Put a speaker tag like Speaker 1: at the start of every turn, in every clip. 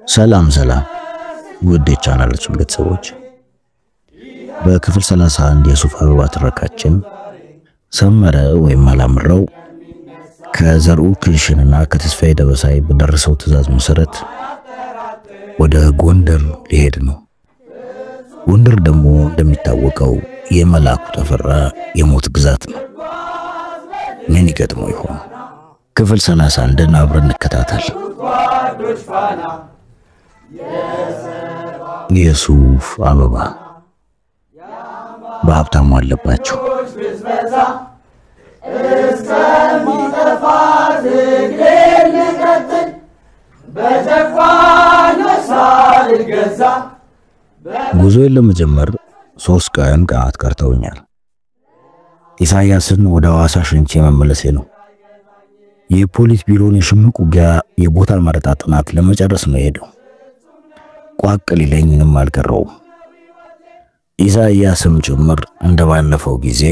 Speaker 1: ሰላም ውድ የቻናላችን ቤተሰቦች በክፍል 31 የሱፍ አበባ ትረካችን ሰመረ ወይም አላምረው ከዘርኡ ክሽንና ከተስፋዬ ደበሳይ በደረሰው ትዕዛዝ መሰረት ወደ ጎንደር ሊሄድ ነው። ጎንደር ደግሞ እንደሚታወቀው የመላኩ ተፈራ የሞት ግዛት ነው። ምን ይገጥመው ይሆን? ክፍል 31 አብረን እንከታተል። የሱፍ አበባ በሀብታሙ አለባቸው ጉዞዬን ለመጀመር 3 ቀን ቀናት ቀርተውኛል። ኢሳያስን ወደ ሐዋሳ ሸንቼ መመለሴ ነው። የፖሊስ ቢሮን የሽምቅ ውጊያ የቦታ መረጣ ጥናት ለመጨረስ ነው ሄደው። ቋቅ ሊለኝ ምንም አልቀረውም። ኢሳያስም ጭምር እንደባለፈው ጊዜ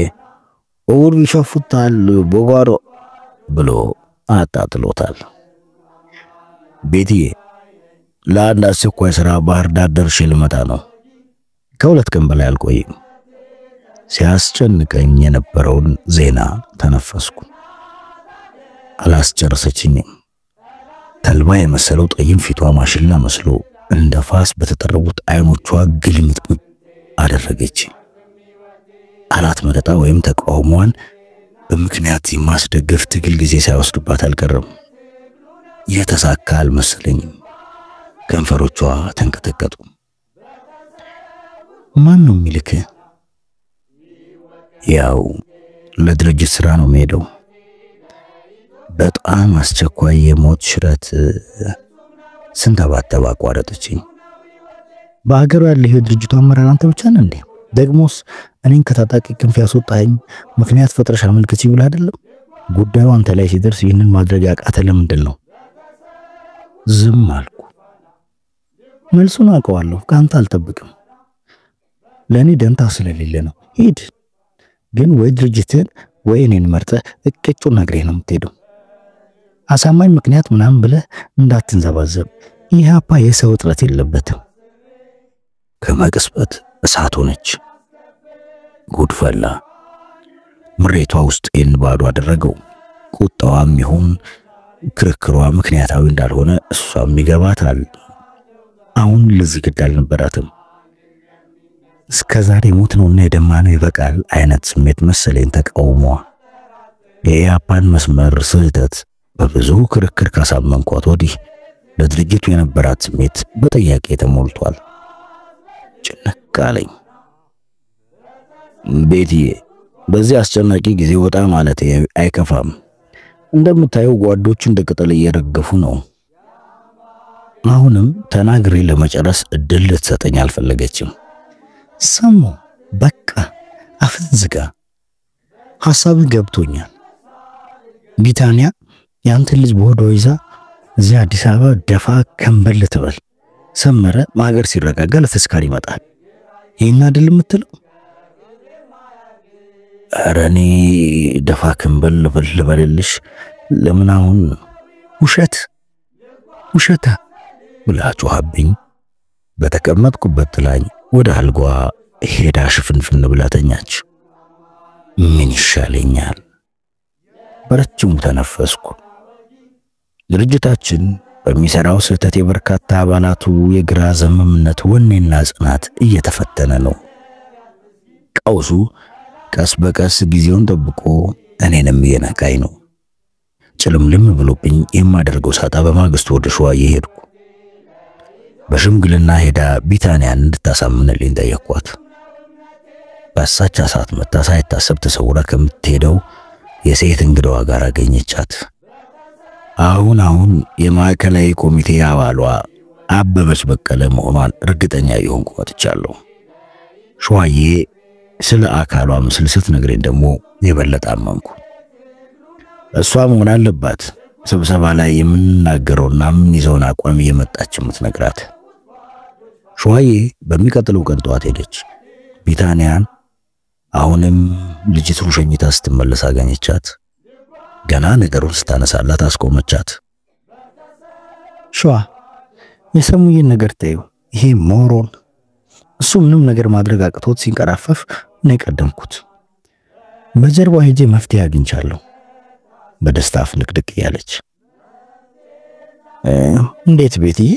Speaker 1: ኦር ይሸፍታል ቦጋሮ ብሎ አጣጥሎታል። ቤትዬ ለአንድ አስቸኳይ ስራ ባህር ዳር ደርሼ ልመጣ ነው። ከ2 ቀን በላይ አልቆይም። ሲያስጨንቀኝ የነበረውን ዜና ተነፈስኩ። አላስጨረሰችኝም። ተልባ የመሰለው ጠይም ፊቷ ማሽላ መስሎ እንደ ፋስ በተጠረቡት አይኖቿ ግልምጥ አደረገች። አላት መረጣ ወይም ተቃውሟን በምክንያት የማስደገፍ ትግል ጊዜ ሳይወስድባት አልቀረም። የተሳካ አልመሰለኝም። ከንፈሮቿ ተንቀጠቀጡ። ማን ነው የሚልክ? ያው ለድርጅት ስራ ነው የምሄደው። በጣም አስቸኳይ የሞት ሽረት ስንተባተባ አቋረጠችኝ። በአገሩ ያለ የድርጅቱ አመራር አንተ ብቻ ነህ እንዴ? ደግሞስ እኔን ከታጣቂ ክንፍ ያስወጣኝ ምክንያት ፈጥረሽ አመልክቺ ብለህ አይደለም? ጉዳዩ አንተ ላይ ሲደርስ ይህንን ማድረግ ያቃተ ለምንድን ነው? ዝም አልኩ። መልሱን አውቀዋለሁ፣ ካንተ አልጠብቅም። ለኔ ደንታ ስለሌለ ነው። ሂድ፣ ግን ወይ ድርጅትን ወይ እኔን መርጠህ እቅጩን ነግሬህ ነው የምትሄደው። አሳማኝ ምክንያት ምናምን ብለህ እንዳትንዘባዘብ። ኢህአፓ የሰው እጥረት የለበትም። ከመቅስበት እሳት ሆነች። ጉድፈላ ምሬቷ ውስጤን ባዶ አደረገው። ቁጣዋም ይሁን ክርክሯ ምክንያታዊ እንዳልሆነ እሷም ይገባታል። አሁን ለዚህ ግድ አልነበራትም። እስከዛሬ ሞት ነውና የደማነው ይበቃል አይነት ስሜት መሰለኝ ተቃውሟ። የኢህአፓን መስመር ስህተት በብዙ ክርክር ካሳመንኳት ወዲህ ለድርጅቱ የነበራት ስሜት በጥያቄ ተሞልቷል። ጭንቅ አለኝ። ቤትዬ በዚህ አስጨናቂ ጊዜ ወጣ ማለት አይከፋም። እንደምታየው ጓዶች እንደ ቅጠል እየረገፉ ነው። አሁንም ተናግሬ ለመጨረስ እድል ልትሰጠኝ አልፈለገችም። ሰሙ በቃ አፍን ዝጋ። ሐሳብ ገብቶኛል። ቢታንያ ያንተ ልጅ በሆዷ ይዛ እዚህ አዲስ አበባ ደፋ ከንበል ትበል። ሰመረ ማገር ሲረጋጋ ለተስካር ይመጣል። ይሄን አይደል የምትለው? አረኔ ደፋ ከንበል ልበልልሽ ለምን አሁን ውሸታ ብላ ጮኸብኝ። በተቀመጥኩበት ጥላኝ ወደ አልጓ ሄዳ ሽፍንፍን ብላ ተኛች። ምን ይሻለኛል? በረጅሙ ተነፈስኩ። ድርጅታችን በሚሰራው ስህተት የበርካታ አባላቱ የግራ ዘመምነት ወኔና ጽናት እየተፈተነ ነው። ቀውሱ ቀስ በቀስ ጊዜውን ጠብቆ እኔንም እየነካኝ ነው። ጭልምልም ብሎብኝ የማደርገው ሳጣ በማግስቱ ወደ ሸዋ እየሄድኩ በሽምግልና ሄዳ ቢታንያን እንድታሳምንልኝ ጠየቅኳት። በሳቻ ሰዓት መታ ሳይታሰብ ተሰውራ ከምትሄደው የሴት እንግዳዋ ጋር አገኘቻት። አሁን የማዕከላዊ ኮሚቴ አባሏ አበበች በቀለ መሆኗን እርግጠኛ የሆንኩ መጥቻለሁ። ሸዋዬ ስለ አካሏ ምስል ስትነግረኝ ደግሞ የበለጠ አመንኩ። እሷ መሆን አለባት ስብሰባ ላይ የምንናገረውና ምን ይዘውን አቋም እየመጣች የምትነግራት። ሸዋዬ በሚቀጥለው ቀን ጠዋት ሄደች። ቢታንያን አሁንም ልጅቱን ሸኝታ ስትመለስ አገኘቻት። ገና ነገሩን ስታነሳላት አስቆመቻት። ሸዋ የሰሙዬን ነገር ተይው፣ ይሄ ሞሮን እሱ ምንም ነገር ማድረግ አቅቶት ሲንቀራፈፍ ነው የቀደምኩት። በጀርባው ሄጄ መፍትሄ አግኝቻለሁ በደስታ ፍንቅድቅ ያለች። እንዴት ቤትዬ?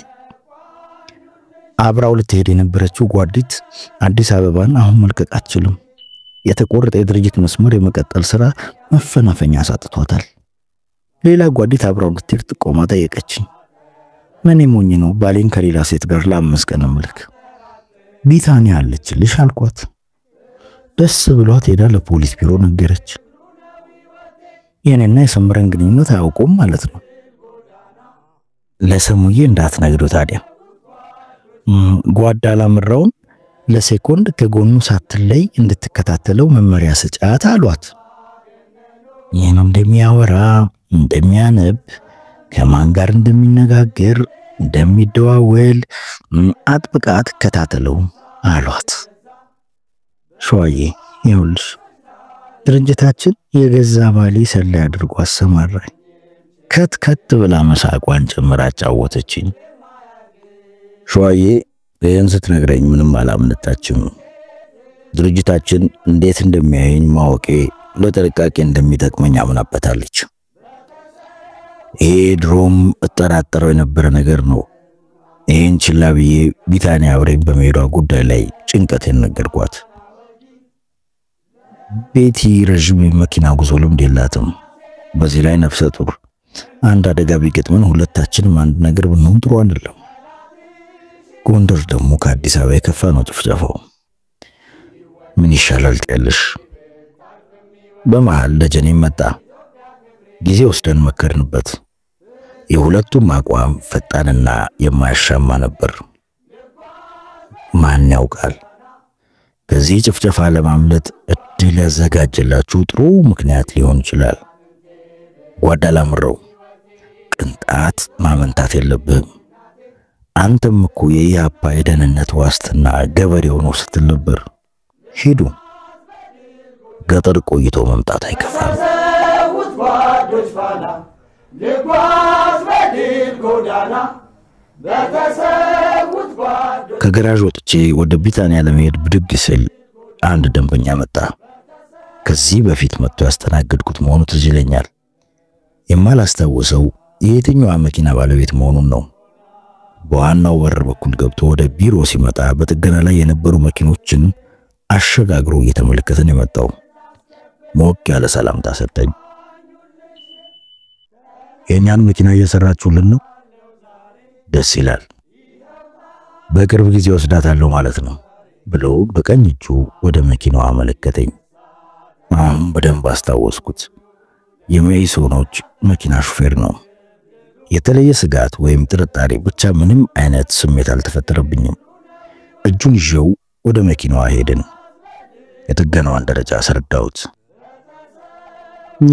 Speaker 1: አብራው ልትሄድ የነበረችው ጓዲት አዲስ አበባን አሁን መልቀቅ አትችልም። የተቆረጠ የድርጅት መስመር የመቀጠል ስራ መፈናፈኛ አሳጥቷታል። ሌላ ጓዲት አብራው ልትሄድ ጥቆማ ጠየቀችኝ። ምን ሞኝ ነው ባሌን ከሌላ ሴት ጋር ለ5 ቀን መልክ ቢታንያ አለችልሽ አልኳት። ደስ ብሏት ሄዳ ለፖሊስ ቢሮ ነገረች። የኔና የሰምረን ግንኙነት አያውቁም ማለት ነው። ለሰሙዬ እንዳትነግሩ ታዲያ። ጓዳ ላምራውን ለሴኮንድ ከጎኑ ሳትለይ እንድትከታተለው መመሪያ ስጫት አሏት። ይሄን እንደሚያወራ እንደሚያነብ ከማን ጋር እንደሚነጋገር እንደሚደዋወል አጥብቃ ትከታተለው አሏት። ሸዋዬ ይኸውልሽ ድርጅታችን የገዛ ባሌ ሰላይ አድርጎ አሰማራኝ። ከት ብላ መሳቋን ጨምራ አጫወተችኝ። ሸዋዬ ይህን ስትነግረኝ ምንም አላመነታችም። ድርጅታችን እንዴት እንደሚያየኝ ማወቄ ለጥንቃቄ እንደሚጠቅመኝ አምናበታለች። ይሄ ድሮም እጠራጠረው የነበረ ነገር ነው። ይህን ችላ ብዬ ቢታንያ አብረኝ በመሄዷ ጉዳይ ላይ ጭንቀቴን ነገርኳት። ቤቲ ረጅም መኪና ጉዞ ልምድ የላትም። በዚህ ላይ ነፍሰ ጡር። አንድ አደጋ ቢገጥመን ሁለታችንም አንድ ነገር ብንሆን ጥሩ አይደለም። ጎንደር ደግሞ ከአዲስ አበባ የከፋ ነው ጭፍጨፋው። ምን ይሻላል ትያለሽ? በመሃል ደጀኔ መጣ። ጊዜ ወስደን መከርንበት። የሁለቱም አቋም ፈጣንና የማያሻማ ነበር። ማን ያውቃል ከዚህ ጭፍጨፋ ለማምለጥ እድል ያዘጋጀላችሁ ጥሩ ምክንያት ሊሆን ይችላል። ጓዳ ላምረው ቅንጣት ማመንታት የለብህም። አንተም እኮ የኢያፓ የደህንነት ዋስትና ገበሬው ነው ስትል ነበር። ሂዱ። ገጠር ቆይቶ መምጣት አይከፋም። ከገራዥ ወጥቼ ወደ ቢታንያ ለመሄድ ብድግ ስል አንድ ደንበኛ መጣ። ከዚህ በፊት መጥቶ ያስተናገድኩት መሆኑ ትዝ ይለኛል። የማላስታውሰው የየትኛው መኪና ባለቤት መሆኑን ነው። በዋናው በር በኩል ገብቶ ወደ ቢሮ ሲመጣ በጥገና ላይ የነበሩ መኪኖችን አሸጋግሮ እየተመለከተን የመጣው። ሞቅ ያለ ሰላምታ ሰጠኝ። የኛን መኪና እየሰራችሁልን ነው? ደስ ይላል። በቅርብ ጊዜ ወስዳታለሁ ማለት ነው ብሎ በቀኝ እጁ ወደ መኪናው አመለከተኝ። በደንብ አስታወስኩት። የሜይሶኖች መኪና ሹፌር ነው። የተለየ ስጋት ወይም ጥርጣሬ ብቻ ምንም አይነት ስሜት አልተፈጠረብኝም። እጁን ይዤው ወደ መኪናዋ ሄድን። የጥገናዋን ደረጃ አስረዳሁት።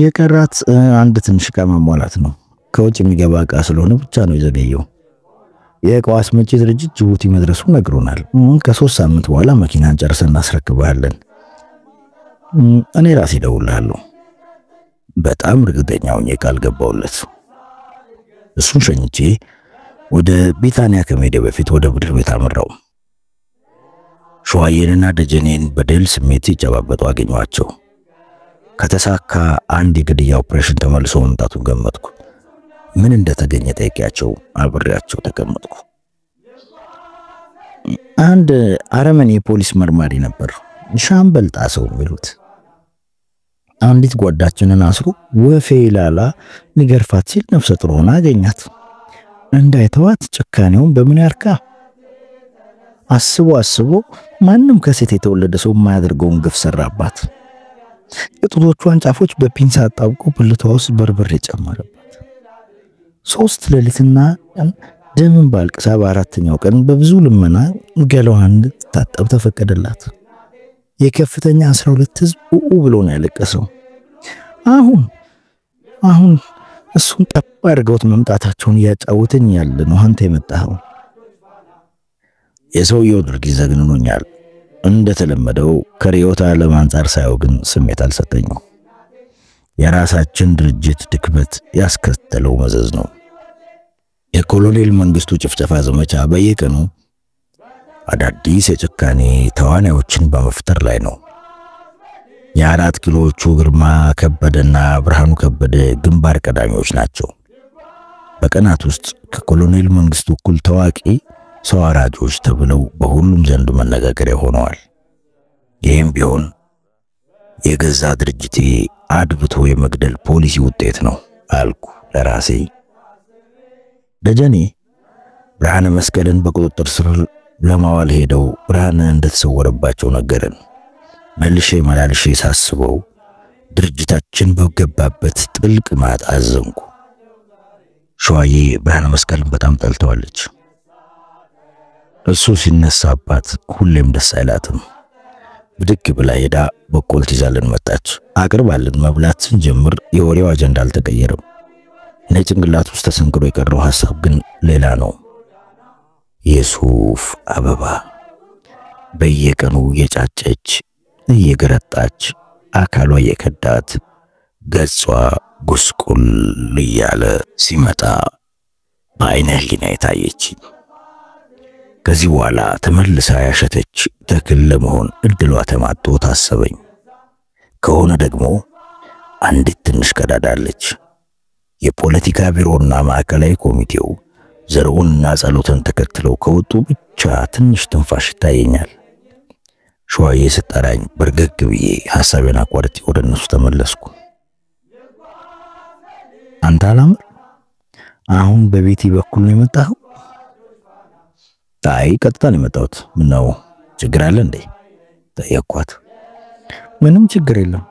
Speaker 1: የቀራት አንድ ትንሽ ዕቃ ማሟላት ነው። ከውጭ የሚገባ ዕቃ ስለሆነ ብቻ ነው የዘገየው። የዕቃው አስመጪ ድርጅት ጅቡቲ መድረሱ ነግሮናል። ከ3 ሳምንት በኋላ መኪናን ጨርሰን እናስረክባለን። እኔ ራሴ እደውልልሃለሁ። በጣም እርግጠኛ ሆኜ ቃል ገባሁለት። እሱን ሸኝቼ ወደ ቢታንያ ከመሄዴ በፊት ወደ ምድር ቤት አመራው። ሸዋዬንና ደጀኔን በድል ስሜት ሲጨባበጡ አገኘኋቸው። ከተሳካ አንድ የግድያ ኦፕሬሽን ተመልሶ መምጣቱን ገመትኩ። ምን እንደተገኘ ጠይቄያቸው አብሬያቸው ተቀመጥኩ። አንድ አረመኔ የፖሊስ መርማሪ ነበር፣ ሻምበል ጣሰው የሚሉት። አንዲት ጓዳችንን አስሮ ወፌ ላላ ሊገርፋት ሲል ነፍሰ ጡር ሆና አገኛት። እንዳይተዋት ጭካኔውን በምን ያርካ። አስቦ ማንም ከሴት የተወለደ ሰው የማያደርገውን ግፍ ሰራባት። የጡቶቿን ጫፎች በፒንሳ አጣብቆ ብልቷ ውስጥ በርበሬ ጨመረባት። 3 ሌሊትና ደምን ባልቅሳ በ4ኛው ቀን በብዙ ልመና ገላዋን ታጠብ ተፈቀደላት። የከፍተኛ 12 ህዝብ ብሎ ነው ያለቀሰው። አሁን እሱን ጠብ አድርገውት መምጣታቸውን እያጫወተኝ ያለ ነው አንተ የመጣኸው። የሰውየው ድርጊት ዘግንኖኛል። እንደተለመደው ከርዕዮተ ዓለም አንጻር ሳየው ግን ስሜት አልሰጠኝም። የራሳችን ድርጅት ድክመት ያስከተለው መዘዝ ነው። የኮሎኔል መንግስቱ ጭፍጨፋ ዘመቻ በየቀኑ አዳዲስ የጭካኔ ተዋናዮችን በመፍጠር ላይ ነው። የአራት ኪሎዎቹ ግርማ ከበደና ብርሃኑ ከበደ ግንባር ቀዳሚዎች ናቸው። በቀናት ውስጥ ከኮሎኔል መንግስቱ እኩል ታዋቂ ሰው አራጆች ተብለው በሁሉም ዘንድ መነጋገሪያ ሆነዋል። ይህም ቢሆን የገዛ ድርጅቴ አድብቶ የመግደል ፖሊሲ ውጤት ነው አልኩ ለራሴ። ደጀኔ ብርሃነ መስቀልን በቁጥጥር ስር ለማዋል ሄደው ብርሃነ እንደተሰወረባቸው ነገረን። መልሼ ሳስበው ድርጅታችን በገባበት ጥልቅ ማጥ አዘንኩ። ሸዋዬ ብርሃነ መስቀልን በጣም ጠልተዋለች። እሱ ሲነሳባት ሁሌም ደስ አይላትም። ብድግ ብላ ሄዳ በቆልት ይዛልን መጣች። አቅርባልን መብላት ስንጀምር የወሬው አጀንዳ አልተቀየረም። እኔ ጭንቅላት ውስጥ ተሰንቅሮ የቀረው ሐሳብ ግን ሌላ ነው። የሱፍ አበባ በየቀኑ የጫጨች እየገረጣች አካሏ የከዳት ገጿ ጉስቁል እያለ ሲመጣ በአይነ ህሊና የታየች። ከዚህ በኋላ ተመልሳ ያሸተች ተክል ለመሆን እድሏ ተማጥቶ ታሰበኝ። ከሆነ ደግሞ አንዲት ትንሽ ቀዳዳለች። የፖለቲካ ቢሮና ማዕከላዊ ኮሚቴው ዘርኡንና ጸሎትን ተከትለው ከወጡ ብቻ ትንሽ ትንፋሽ ይታየኛል። ሸዋዬ ስጠራኝ በርገግ ብዬ ሐሳቤን አቋርጬ ወደ እነሱ ተመለስኩ። አንተ አላምር አሁን በቤቲ በኩል ነው የመጣኸው? አይ ቀጥታ ነው የመጣሁት። ምን ነው ችግር አለ እንዴ? ጠየቅኳት። ምንም ችግር የለም፣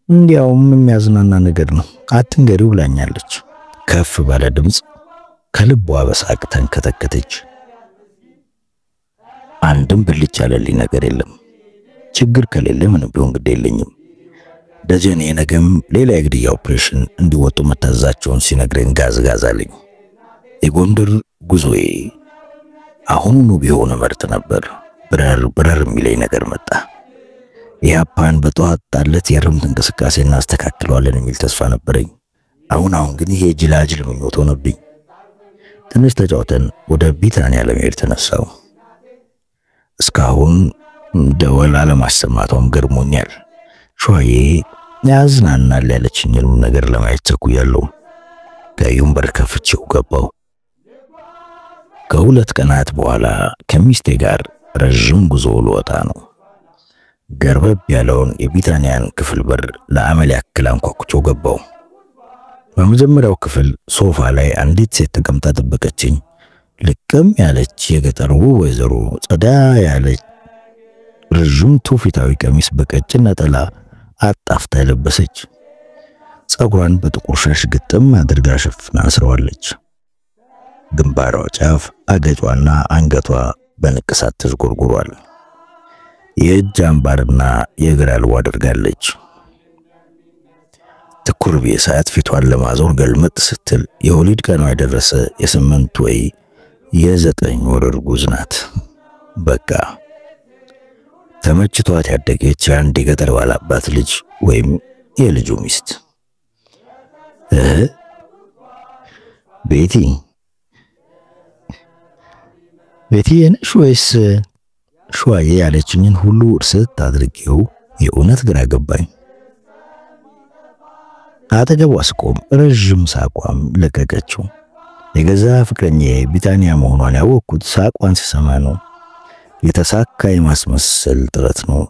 Speaker 1: እንዲያውም የሚያዝናና ነገር ነው አትንገሪው ብላኛለች። ከፍ ባለ ድምጽ ከልቧ በሳቅ ተንከተከተች። አንድም ብልጭ ያለልኝ ነገር የለም። ችግር ከሌለ ምንም ቢሆን ግድ የለኝም። ደጀኔ ነገም ሌላ የግድያ ኦፕሬሽን እንዲወጡ መታዘዛቸውን ሲነግረኝ ጋዝ አለኝ። የጎንደር ጉዞዬ አሁኑኑ ቢሆን መርጥ ነበር። ብረር የሚለኝ ነገር መጣ። ኢህአፓን በጠዋት ጣለት የርምት እንቅስቃሴ እናስተካክለዋለን የሚል ተስፋ ነበረኝ። አሁን ግን ይሄ ጅላጅል ምኞት ሆነብኝ። ትንሽ ተጫውተን ወደ ቢታንያ ለመሄድ ተነሳው። እስካሁን ደወል አለማሰማቷም ገርሞኛል። ሸዋዬ ያዝናናል ያለችኝን ነገር ለማየት ቸኩያለሁ። ከዩምበር ከፍቼው ገባው። ከሁለት ቀናት በኋላ ከሚስቴ ጋር ረጅም ጉዞ ልወጣ ነው። ገርበብ ያለውን የቢታንያን ክፍል በር ለአመል ያክል አንኳኩቶ ገባው። በመጀመሪያው ክፍል ሶፋ ላይ አንዲት ሴት ተቀምጣ ጠበቀችኝ። ልቅም ያለች የገጠር ወይዘሮ ጸዳ ያለች ረጅም ትውፊታዊ ቀሚስ በቀጭን ነጠላ አጣፍታ የለበሰች፣ ጸጉሯን በጥቁር ሻሽ ግጥም አድርጋ ሸፍና አስረዋለች። ግንባሯ ጫፍ፣ አገጯና አንገቷ በንቅሳት ተዝጎርጉሯል። የእጅ አምባርና የእግር አልቦ አድርጋለች። ትኩር ብዬ ሳያት ፊቷን ለማዞር ገልመጥ ስትል የወሊድ ቀኗ የደረሰ የ8 ወይ የ9 ወር እርጉዝ ናት። በቃ ተመችቷት ያደገች አንድ የገጠር ባላባት ልጅ ወይም የልጁ ሚስት። ቤቲ ነሽ ወይስ? ሸዋዬ ያለችኝን ሁሉ እርሰት አድርጌው የእውነት ግራ ገባኝ። አጠገቧ ስቆም ረጅም ሳቋም ለቀቀችው። የገዛ ፍቅረኛዬ ቢታንያ መሆኗን ያወቅኩት ሳቋን ሲሰማ ነው። የተሳካ የማስመሰል ጥረት ነው።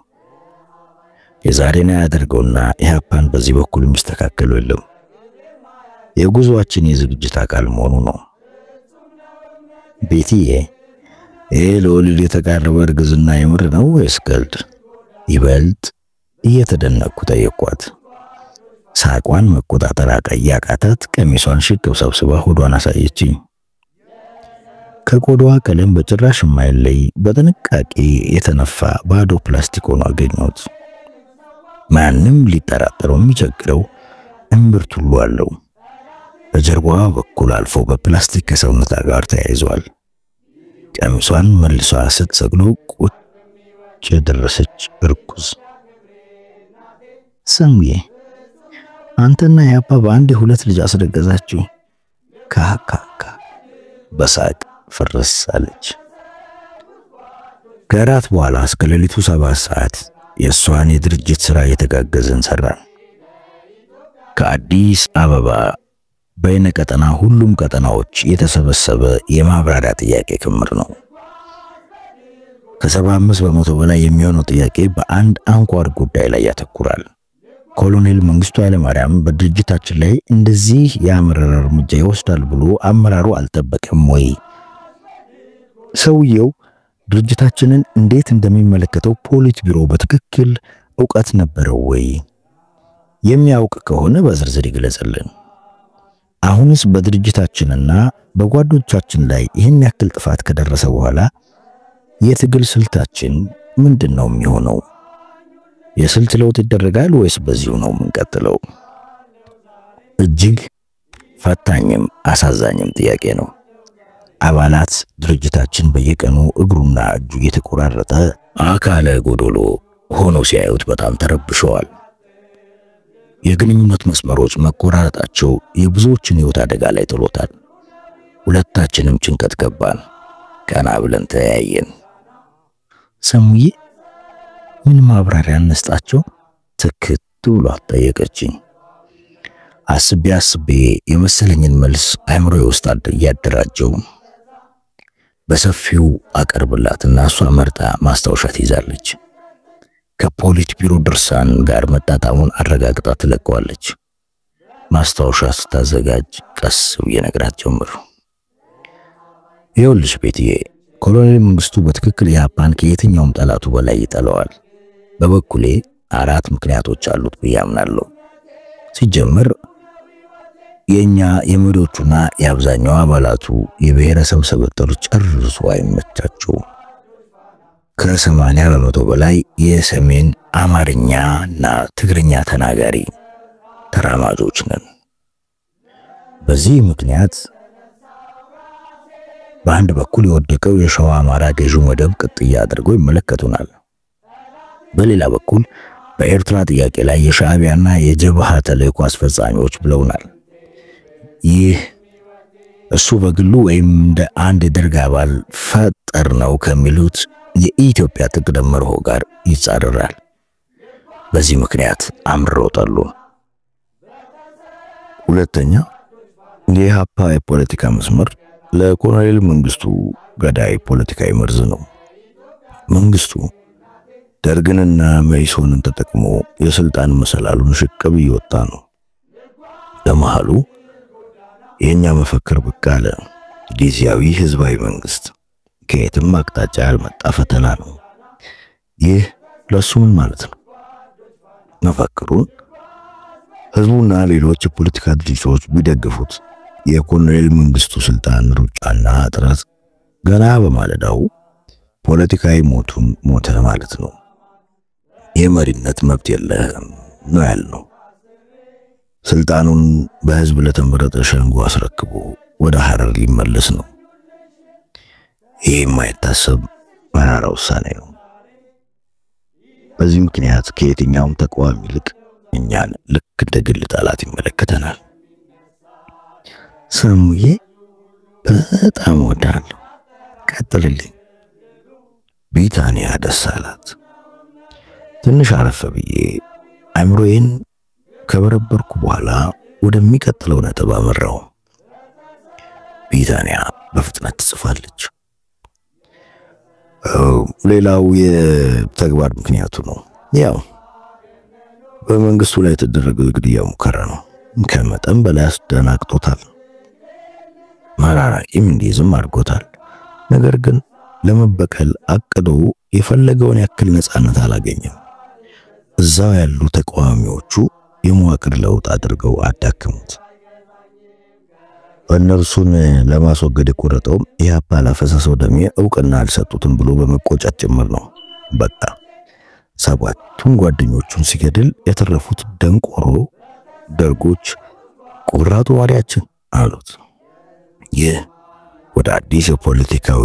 Speaker 1: የዛሬና ያደርገውና ኢህአፓን በዚህ በኩል የሚስተካከለው የለም። የጉዟችን የዝግጅት አካል መሆኑ ነው። ቤቲዬ ለወሊድ የተቃረበ እርግዝና የምር ነው ወይስ ቀልድ? ይበልጥ እየተደነቅኩ ጠየቅኳት። ሳቋን መቆጣጠር ያቃታት ቀሚሷን ሽቅብ ሰብስባ ሆዷን አሳየችኝ። ከቆዳዋ ቀለም በጭራሽ የማይለይ በጥንቃቄ የተነፋ ባዶ ፕላስቲክ ሆኖ አገኘሁት። ማንም ሊጠራጠረው የሚቸግረው እምብርት ሁሉ አለው። በጀርባዋ በኩል አልፎ በፕላስቲክ ከሰውነቷ ጋር ተያይዟል። ቀሚሷን መልሷ ስትሰግለው ቁጭ የደረሰች እርኩስ። ሰሙዬ አንተና ያባ በአንድ ሁለት ልጅ አስረገዛችሁ። ካካካ በሳቅ ፍርስ አለች። ከራት በኋላ እስከ ሌሊቱ 7 ሰዓት የሷን የድርጅት ሥራ የተጋገዘን ሰራን። ከአዲስ አበባ በይነ ቀጠና ሁሉም ቀጠናዎች የተሰበሰበ የማብራሪያ ጥያቄ ክምር ነው። ከ75% በላይ የሚሆነው ጥያቄ በአንድ አንኳር ጉዳይ ላይ ያተኩራል። ኮሎኔል መንግስቱ ኃይለማርያም በድርጅታችን ላይ እንደዚህ ያመረረ እርምጃ ይወስዳል ብሎ አመራሩ አልጠበቀም ወይ? ሰውየው ድርጅታችንን እንዴት እንደሚመለከተው ፖሊት ቢሮ በትክክል ዕውቀት ነበረው ወይ? የሚያውቅ ከሆነ በዝርዝር ይግለጽልን። አሁንስ በድርጅታችንና በጓዶቻችን ላይ ይህን ያክል ጥፋት ከደረሰ በኋላ የትግል ስልታችን ምንድነው የሚሆነው? የስልት ለውጥ ይደረጋል ወይስ በዚሁ ነው የምንቀጥለው? እጅግ ፈታኝም አሳዛኝም ጥያቄ ነው። አባላት ድርጅታችን በየቀኑ እግሩና እጁ እየተቆራረጠ አካለ ጎዶሎ ሆኖ ሲያዩት በጣም ተረብሸዋል። የግንኙነት መስመሮች መቆራረጣቸው የብዙዎችን ሕይወት አደጋ ላይ ጥሎታል። ሁለታችንም ጭንቀት ገባን። ቀና ብለን ተያየን። ሰሙዬ ምን ማብራሪያ እንስጣቸው? ትክት ብሎ ጠየቀችኝ። አስቤ የመሰለኝን መልስ አእምሮዬ ውስጥ እያደራጀው በሰፊው አቀርብላትና እሷ መርጣ ማስታወሻ ትይዛለች። ከፖሊት ቢሮ ድርሳን ጋር መጣጣሙን አረጋግጣ ትለቀዋለች። ማስታወሻ ስታዘጋጅ ቀስ ብዬ ነግራት ጀመር። ይኸውልሽ ቤትዬ፣ ኮሎኔል መንግስቱ በትክክል ኢህአፓን ከየትኛውም ጠላቱ በላይ ይጠላዋል። በበኩሌ 4 ምክንያቶች አሉት ብዬ አምናለሁ። ሲጀምር የኛ የመሪዎቹና የአብዛኛው አባላቱ የብሔረሰብ ሰበጠሮች ጨርሶ አይመቻቸው። ከ80% በላይ የሰሜን አማርኛና ትግርኛ ተናጋሪ ተራማጆች ነን። በዚህ ምክንያት በአንድ በኩል የወደቀው የሸዋ አማራ ገዢ መደብ ቅጥያ አድርገው ይመለከቱናል። በሌላ በኩል በኤርትራ ጥያቄ ላይ የሻዕቢያና የጀብሃ ተልእኮ አስፈጻሚዎች ብለውናል። ይህ እሱ በግሉ ወይም እንደ አንድ የደርግ አባል ፈጠር ነው ከሚሉት የኢትዮጵያ ጥቅም መርሆ ጋር ይጻረራል። በዚህ ምክንያት አምሮታሉ። ሁለተኛ የኢህአፓ የፖለቲካ መስመር ለኮሎኔል መንግስቱ ገዳይ ፖለቲካዊ መርዝ ነው። መንግስቱ ደርግንና መኢሶንን ተጠቅሞ የስልጣን መሰላሉን ሽቅብ ይወጣ ነው። በመሃሉ የኛ መፈክር ብቅ አለ። ጊዜያዊ ህዝባዊ መንግስት ከየትም አቅጣጫ ያልመጣ ፈተና ነው። ይህ ለሱ ምን ማለት ነው? መፈክሩን ህዝቡና ሌሎች የፖለቲካ ድርጅቶች ቢደግፉት የኮሎኔል መንግስቱ ስልጣን ሩጫና ጥረት ገና በማለዳው ፖለቲካዊ ሞቱን ሞተ ማለት ነው። የመሪነት መብት የለህም ነው ያልነው። ስልጣኑን በህዝብ ለተመረጠ ሸንጎ አስረክቦ ወደ ሐረር ሊመለስ ነው። ይህ የማይታሰብ መራራ ውሳኔ ነው። በዚህ ምክንያት ከየትኛውም ተቃዋሚ ይልቅ እኛን ልክ እንደ ግል ጠላት ይመለከተናል። ሰሙዬ በጣም ወዳለሁ፣ ቀጥልልኝ። ቢታንያ ደስ አላት። ትንሽ አረፈ ብዬ አእምሮዬን ከበረበርኩ በኋላ ወደሚቀጥለው ነጥብ አመራው። ቢታንያ በፍጥነት ትጽፋለች። ሌላው የተግባር ምክንያቱ ነው። ያው በመንግስቱ ላይ የተደረገው ግድያ ሙከራ ነው። ከመጠን በላይ አስደናግጦታል። መራራ ቂም እንዲይዝም አድርጎታል። ነገር ግን ለመበቀል አቅዶ የፈለገውን ያክል ነፃነት አላገኘም። እዛው ያሉ ተቃዋሚዎቹ የመዋቅር ለውጥ አድርገው አዳከሙት። እነርሱን ለማስወገድ የቆረጠው ኢህአፓ ላፈሰሰው ደም ዕውቅና አልሰጡትም ብሎ በመቆጨት ጭምር ነው። በቃ 7ቱን ጓደኞቹን ሲገድል የተረፉት ደንቆሮ ደርጎች ቆራጡ ዋሪያችን አሉት። ይህ ወደ አዲስ የፖለቲካዊ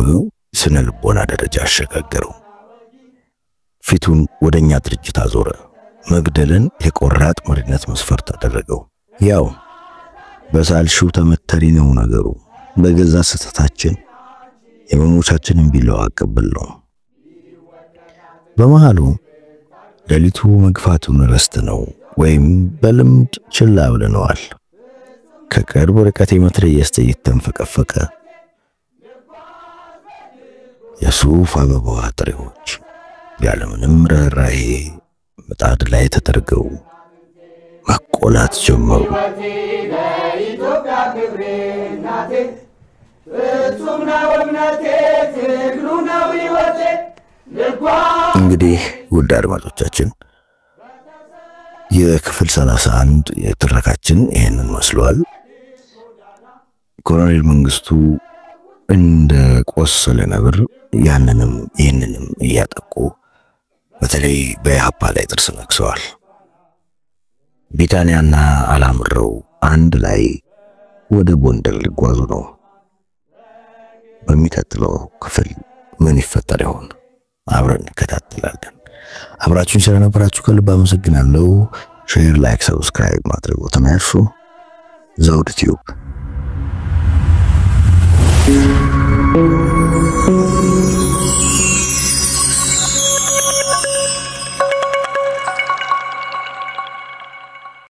Speaker 1: ስነ ልቦና ደረጃ አሸጋገረው። ፊቱን ወደኛ ድርጅት አዞረ። መግደልን የቆራጥ መሪነት መስፈርት አደረገው። ያው በሳልሽው ተመተሪ ነው ነገሩ። በገዛ ስህተታችን የመሞቻችንን ቢለው አቀብል ነው። በመሃሉ ሌሊቱ መግፋቱን ረስት ነው ወይም በልምድ ችላ ብለነዋል። ከቅርብ ርቀት የመትረየስ ጥይት ተንፈቀፈቀ። የሱፍ አበባ ጥሬዎች ያለምንም ርኅራኄ ምጣድ ላይ ተደርገው መቆላት ጀመሩ። እንግዲህ ውድ አድማጮቻችን የክፍል 31 የትረካችን ይሄንን መስሏል። ኮሎኔል መንግስቱ እንደ ቆሰለ ነብር ያንንም ይህንንም እያጠቁ በተለይ በኢህአፓ ላይ ጥርስ ነክሰዋል። ቢታንያና አላምረው አንድ ላይ ወደ ጎንደር ሊጓዙ ነው። በሚቀጥለው ክፍል ምን ይፈጠር ይሆን? አብረን እንከታተላለን። አብራችሁን ስለነበራችሁ ከልብ አመሰግናለሁ። ሼር፣ ላይክ፣ ሰብስክራይብ ማድረጉ ተመያሹ። ዘውድ ቲዩብ